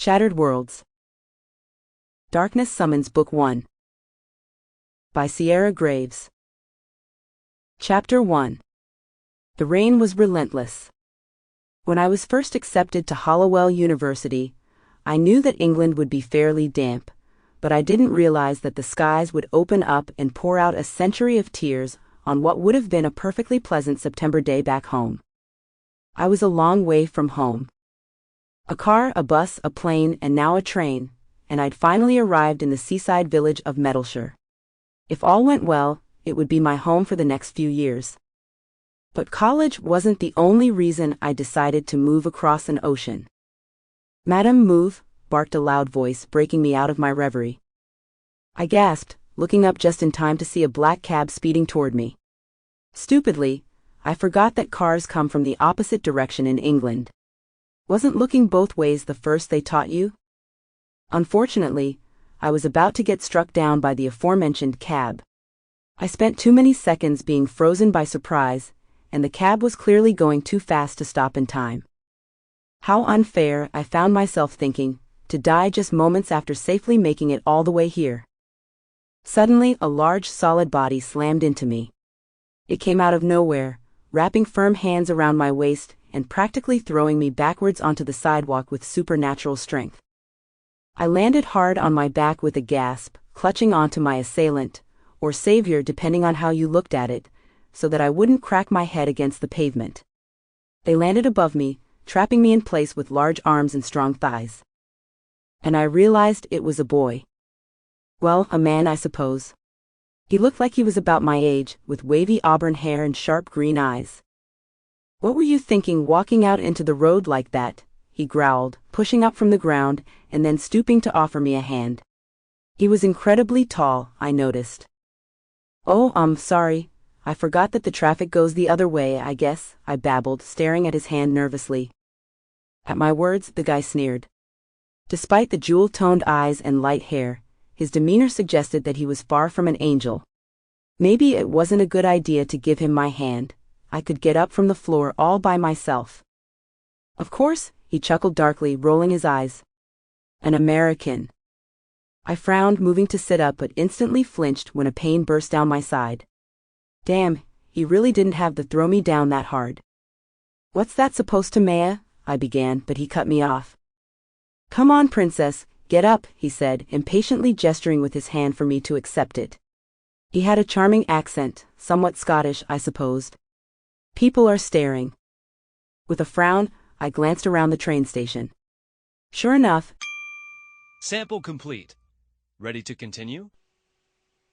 Shattered Worlds. Darkness Summons Book 1. By Ciara Graves. Chapter 1. The rain was relentless. When I was first accepted to Hollowell University, I knew that England would be fairly damp, but I didn't realize that the skies would open up and pour out a century of tears on what would have been a perfectly pleasant September day back home. I was a long way from home. A car, a bus, a plane, and now a train, and I'd finally arrived in the seaside village of Mettleshire. If all went well, it would be my home for the next few years. But college wasn't the only reason I decided to move across an ocean. "Madam, move," barked a loud voice, breaking me out of my reverie. I gasped, looking up just in time to see a black cab speeding toward me. Stupidly, I forgot that cars come from the opposite direction in England. Wasn't looking both ways the first they taught you? Unfortunately, I was about to get struck down by the aforementioned cab. I spent too many seconds being frozen by surprise, and the cab was clearly going too fast to stop in time. How unfair, I found myself thinking, to die just moments after safely making it all the way here. Suddenly, a large solid body slammed into me. It came out of nowhere, wrapping firm hands around my waist and practically throwing me backwards onto the sidewalk with supernatural strength. I landed hard on my back with a gasp, clutching onto my assailant, or savior depending on how you looked at it, so that I wouldn't crack my head against the pavement. They landed above me, trapping me in place with large arms and strong thighs. And I realized it was a boy. Well, a man, I suppose. He looked like he was about my age, with wavy auburn hair and sharp green eyes. "What were you thinking walking out into the road like that?" he growled, pushing up from the ground and then stooping to offer me a hand. He was incredibly tall, I noticed. "Oh, sorry. I forgot that the traffic goes the other way, I guess," I babbled, staring at his hand nervously. At my words, the guy sneered. Despite the jewel-toned eyes and light hair, his demeanor suggested that he was far from an angel. Maybe it wasn't a good idea to give him my hand. I could get up from the floor all by myself. "Of course," he chuckled darkly, rolling his eyes. "An American." I frowned, moving to sit up, but instantly flinched when a pain burst down my side. Damn, he really didn't have to throw me down that hard. "What's that supposed to mean?" I began, but he cut me off. "Come on, princess, get up," he said, impatiently gesturing with his hand for me to accept it. He had a charming accent, somewhat Scottish, I supposed. People are staring. With a frown, I glanced around the train station. Sure enough. Sample complete. Ready to continue?